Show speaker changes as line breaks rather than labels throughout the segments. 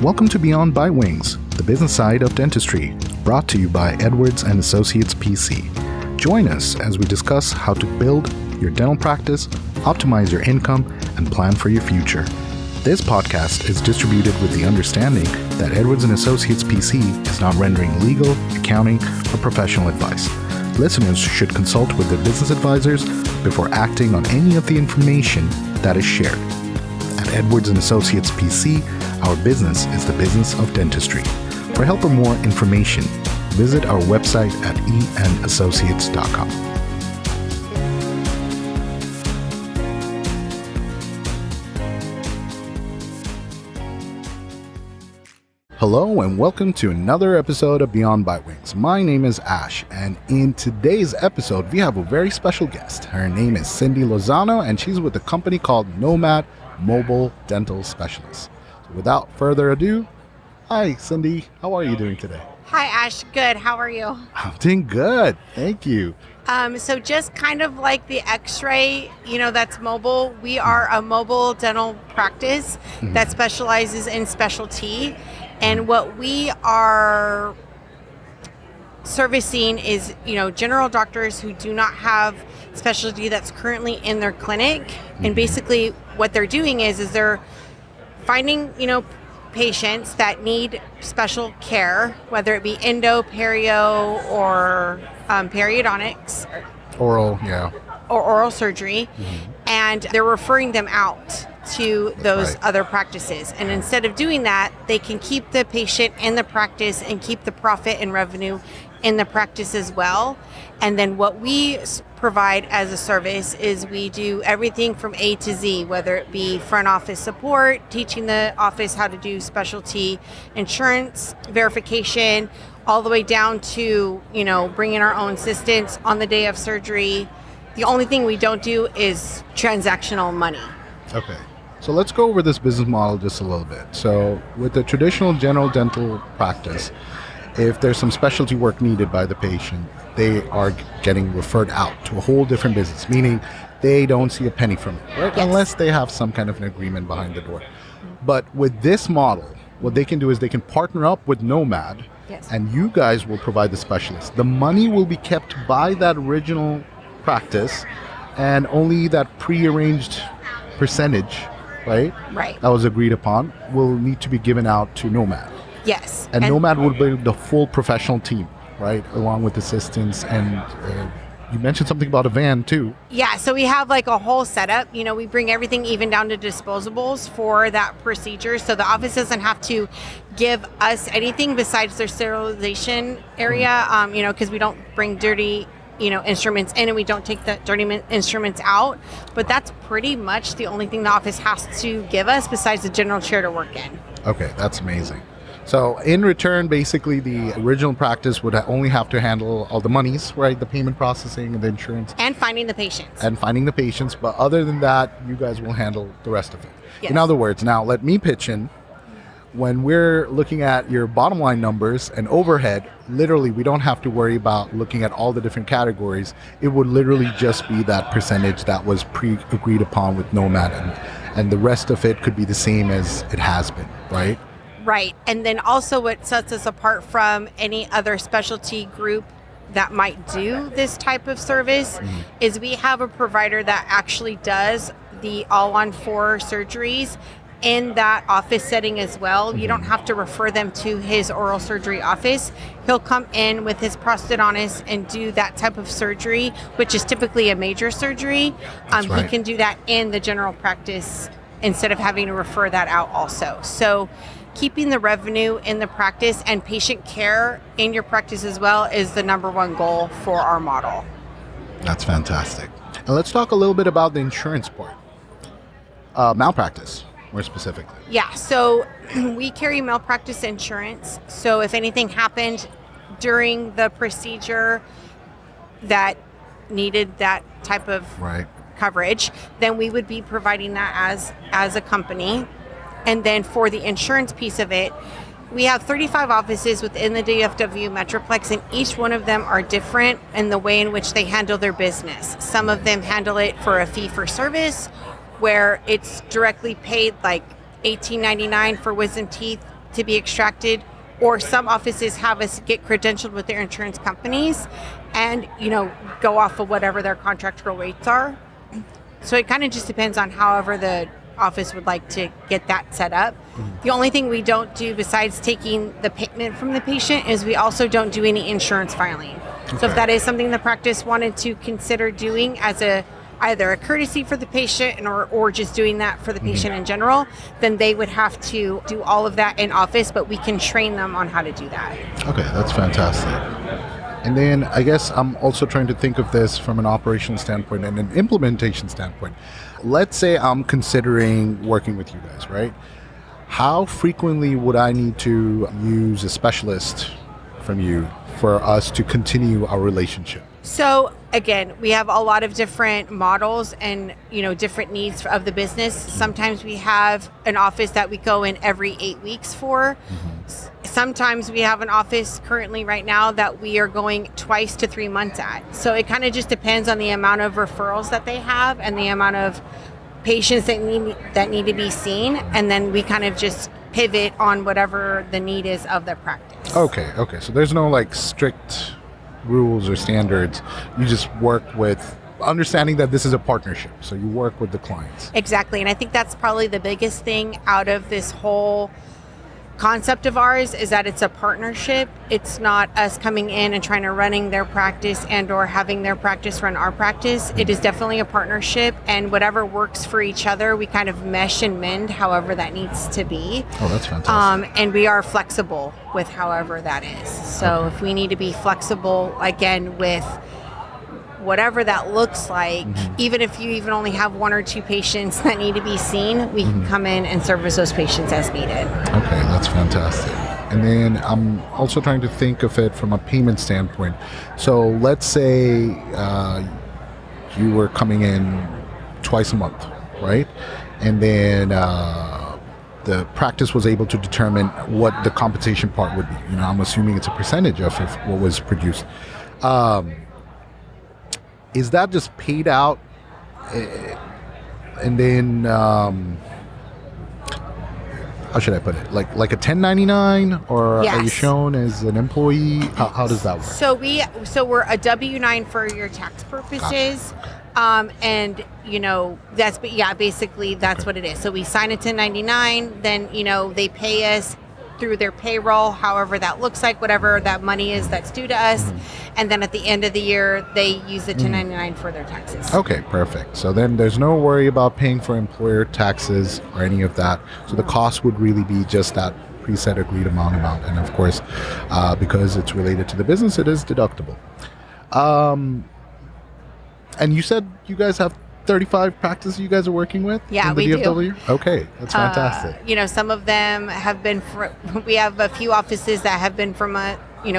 Welcome to Beyond by Wings, the business side of dentistry, brought to you by Edwards & Associates PC. Join us as we discuss how to build your dental practice, optimize your income, and plan for your future. This podcast is distributed with the understanding that Edwards & Associates PC is not rendering legal, accounting, or professional advice. Listeners should consult with their business advisors before acting on any of the information that is shared. At Edwards & Associates PC, our business is the business of dentistry. For help or more information, visit our website at enassociates.com. Hello and welcome to another episode of Beyond by Wings. My name is Ash, and in today's episode we have a very special guest. Her name is Cindy Lozano, and she's with a company called Nomad Mobile Dental Specialist. So without further ado, hi Cindy, how are you doing today?
Hi Ash, good. How are you?
I'm doing good, thank you.
So just kind of like the X-ray, that's mobile. We are a mobile dental practice that specializes in specialty. And what we are servicing is, general doctors who do not have specialty that's currently in their clinic. And basically what they're doing is they're finding, patients that need special care, whether it be endo, perio, or periodontics.
Or
oral surgery. And they're referring them out to those other practices. And instead of doing that, they can keep the patient in the practice and keep the profit and revenue in the practice as well. And then what we provide as a service is we do everything from A to Z, whether it be front office support, teaching the office how to do specialty insurance verification, all the way down to, bringing our own assistants on the day of surgery. The only thing we don't do is transactional money.
Okay. So let's go over this business model just a little bit. So with the traditional general dental practice, if there's some specialty work needed by the patient, they are getting referred out to a whole different business, meaning they don't see a penny from it, right? Yes. Unless they have some kind of an agreement behind the door. But with this model, what they can do is they can partner up with Nomad, and you guys will provide the specialist. The money will be kept by that original practice, and only that prearranged percentage, right? That was agreed upon, will need to be given out to Nomad.
Yes.
And Nomad will be the full professional team, right? Along with assistants. And you mentioned something about a van too.
Yeah, so we have like a whole setup. We bring everything even down to disposables for that procedure. So the office doesn't have to give us anything besides their sterilization area, because we don't bring dirty instruments in, and we don't take the dirty instruments out. But that's pretty much the only thing the office has to give us besides the general chair to work in.
Okay, that's amazing. So in return, basically the original practice would only have to handle all the monies, right? The payment processing and the insurance.
And finding the patients.
But other than that, you guys will handle the rest of it.
Yes.
In other words, now let me pitch in. When we're looking at your bottom line numbers and overhead, literally we don't have to worry about looking at all the different categories. It would literally just be that percentage that was pre-agreed upon with Nomad, and the rest of it could be the same as it has been, right?
Right. And then also what sets us apart from any other specialty group that might do this type of service is we have a provider that actually does the all-on-4 surgeries in that office setting as well. You don't have to refer them to his oral surgery office. He'll come in with his prosthodontist and do that type of surgery, which is typically a major surgery. He can do that in the general practice instead of having to refer that out also. So keeping the revenue in the practice and patient care in your practice as well is the number one goal for our model.
That's fantastic. And let's talk a little bit about the insurance part. Malpractice, more specifically.
Yeah, so we carry malpractice insurance. So if anything happened during the procedure that needed that type of coverage, then we would be providing that as a company. And then for the insurance piece of it, we have 35 offices within the DFW Metroplex, and each one of them are different in the way in which they handle their business. Some of them handle it for a fee for service, where it's directly paid like $18.99 for wisdom teeth to be extracted, or some offices have us get credentialed with their insurance companies and, go off of whatever their contractual rates are. So it kind of just depends on however the office would like to get that set up. The only thing we don't do besides taking the payment from the patient is we also don't do any insurance filing. So if that is something the practice wanted to consider doing as either a courtesy for the patient or just doing that for the patient in general, then they would have to do all of that in office, but we can train them on how to do that.
Okay, that's fantastic. And then I guess I'm also trying to think of this from an operational standpoint and an implementation standpoint. Let's say I'm considering working with you guys, right? How frequently would I need to use a specialist from you for us to continue our relationship?
So again, we have a lot of different models and, different needs of the business. Sometimes we have an office that we go in every 8 weeks for. Sometimes we have an office currently right now that we are going twice to 3 months at. So it kind of just depends on the amount of referrals that they have and the amount of patients that need to be seen. And then we kind of just pivot on whatever the need is of the practice.
Okay. So there's no strict rules or standards. You just work with understanding that this is a partnership. So you work with the clients.
Exactly. And I think that's probably the biggest thing out of this whole concept of ours is that it's a partnership. It's not us coming in and trying to running their practice and or having their practice run our practice. It is definitely a partnership, and whatever works for each other, we kind of mesh and mend however that needs to be.
Oh, that's fantastic.
And we are flexible with however that is. So if we need to be flexible, again, with whatever that looks like, even if you even only have 1 or 2 patients that need to be seen, we can come in and service those patients as needed.
Okay, that's fantastic. And then I'm also trying to think of it from a payment standpoint. So let's say you were coming in twice a month, right? And then the practice was able to determine what the compensation part would be. I'm assuming it's a percentage of what was produced. Is that just paid out and then how should I put it? Like a 1099, or
Yes.
are you shown as an employee? How does that work?
So we're a W-9 for your tax purposes. And basically that's what it is. So we sign a 1099, then they pay us through their payroll, however that looks like, whatever that money is that's due to us. And then at the end of the year, they use the 1099 for their taxes.
Okay, perfect. So then there's no worry about paying for employer taxes or any of that. So the cost would really be just that preset agreed amount. And of course, because it's related to the business, it is deductible. And you said you guys have 35 practices you guys are working with?
Yeah,
in the
we
DFW?
do.
Okay, that's fantastic.
Some of them have been, we have a few offices that have been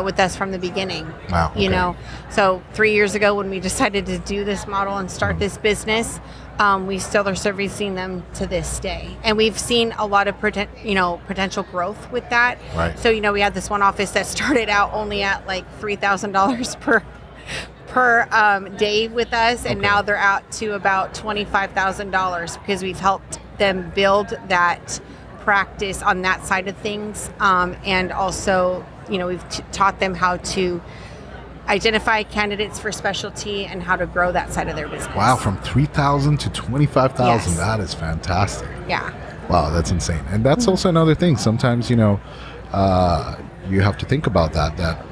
with us from the beginning.
Wow. Okay.
So 3 years ago when we decided to do this model and start this business, we still are servicing them to this day. And we've seen a lot of potential growth with that.
Right.
So, we had this one office that started out only at like $3,000 per day with us, and now they're out to about $25,000 because we've helped them build that practice on that side of things, and also we've taught them how to identify candidates for specialty and how to grow that side of their business.
Wow, from 3,000 to 25,000.
Yes.
That is fantastic.
Yeah.
Wow, that's insane. And that's also another thing. Sometimes, you have to think about that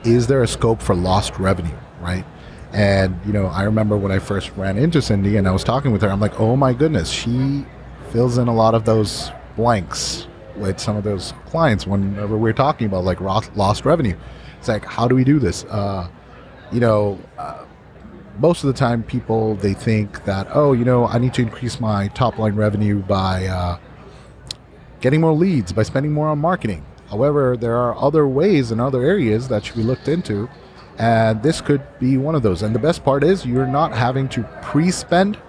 is there a scope for lost revenue, right? And, I remember when I first ran into Cindy and I was talking with her, I'm like, oh my goodness, she fills in a lot of those blanks with some of those clients whenever we're talking about like lost revenue. It's like, how do we do this? Most of the time people, they think that, I need to increase my top line revenue by getting more leads, by spending more on marketing. However, there are other ways and other areas that should be looked into, and this could be one of those. And the best part is you're not having to pre-spend,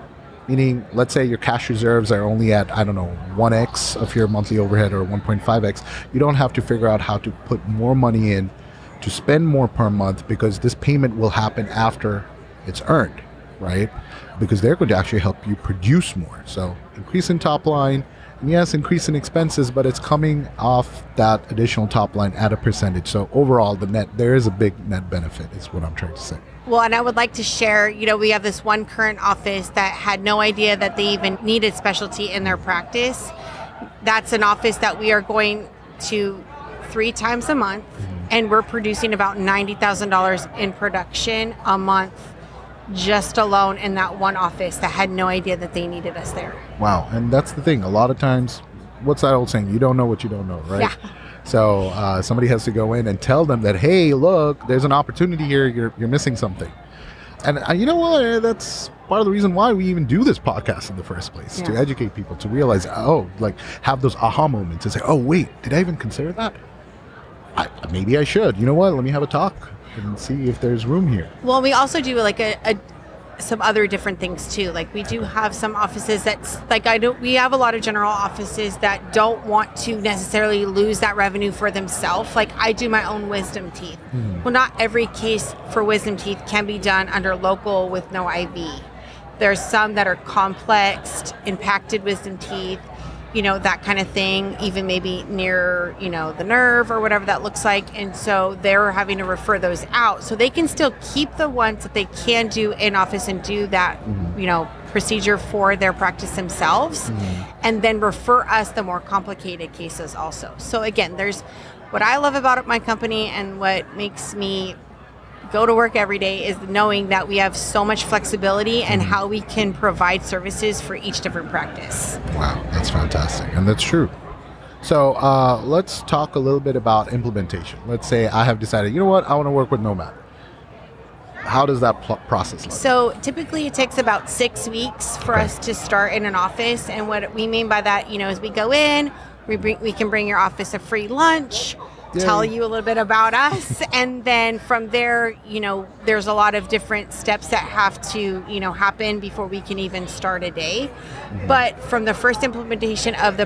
meaning let's say your cash reserves are only at, 1x of your monthly overhead or 1.5x. You don't have to figure out how to put more money in to spend more per month, because this payment will happen after it's earned, right? Because they're going to actually help you produce more. So increase in top line yes, increase in expenses, but it's coming off that additional top line at a percentage. So overall, there is a big net benefit, is what I'm trying to say.
Well, and I would like to share, we have this one current office that had no idea that they even needed specialty in their practice. That's an office that we are going to 3 times a month, and we're producing about $90,000 in production a month just alone in that one office that had no idea that they needed us there.
Wow. And that's the thing. A lot of times, what's that old saying? You don't know what you don't know, right?
Yeah.
So somebody has to go in and tell them that, hey, look, there's an opportunity here. You're missing something. And you know what? That's part of the reason why we even do this podcast in the first place, to educate people, to realize, have those aha moments and say, oh, wait, did I even consider that? Maybe I should. You know what? Let me have a talk and see if there's room here.
Well, we also do like some other different things too. Like we do have some offices that's like we have a lot of general offices that don't want to necessarily lose that revenue for themselves. Like I do my own wisdom teeth. Well, not every case for wisdom teeth can be done under local with no IV. There's some that are complex, impacted wisdom teeth, that kind of thing, even maybe near, the nerve or whatever that looks like. And so they're having to refer those out. So they can still keep the ones that they can do in office and do that, procedure for their practice themselves, and then refer us the more complicated cases also. So again, there's what I love about my company and what makes me go to work every day is knowing that we have so much flexibility and how we can provide services for each different practice.
Wow, that's fantastic. And that's true. So let's talk a little bit about implementation. Let's say I have decided, you know what, I want to work with Nomad. How does that process look?
So typically it takes about 6 weeks for us to start in an office. And what we mean by that, is we go in, we can bring your office a free lunch, tell you a little bit about us, and then from there, there's a lot of different steps that have to, happen before we can even start a day. But from the first implementation of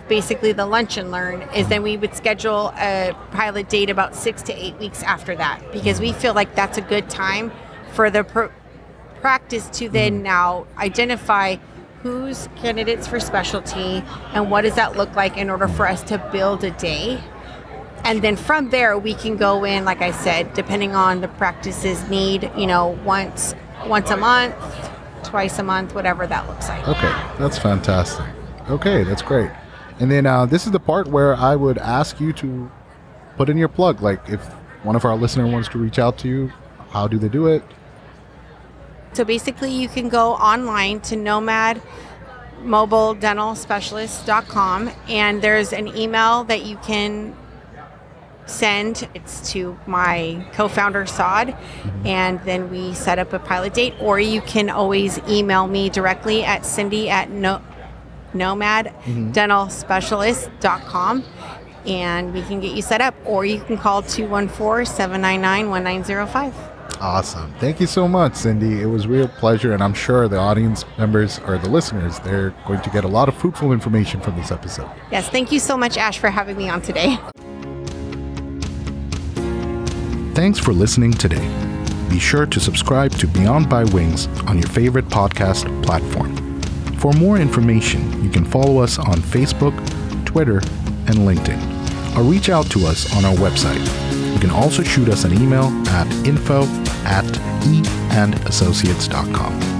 basically the lunch and learn is then we would schedule a pilot date about 6 to 8 weeks after that, because we feel like that's a good time for the practice to then now identify who's candidates for specialty and what does that look like in order for us to build a day. And then from there, we can go in, like I said, depending on the practice's need, once a month, twice a month, whatever that looks like.
Okay, that's fantastic. Okay, that's great. And then this is the part where I would ask you to put in your plug. Like if one of our listeners wants to reach out to you, how do they do it?
So basically, you can go online to Nomad Mobile Dental Specialist.com, and there's an email that you can send. It's to my co-founder Saad, and then we set up a pilot date. Or you can always email me directly at Cindy@nomaddentalspecialist.com, and we can get you set up. Or you can call 214-799-1905.
Awesome. Thank you so much, Cindy. It was a real pleasure, and I'm sure the audience members or the listeners, they're going to get a lot of fruitful information from this episode.
Yes, thank you so much, Ash, for having me on today.
Thanks for listening today. Be sure to subscribe to Beyond by Wings on your favorite podcast platform. For more information, you can follow us on Facebook, Twitter, and LinkedIn, or reach out to us on our website. You can also shoot us an email at info@eandassociates.com.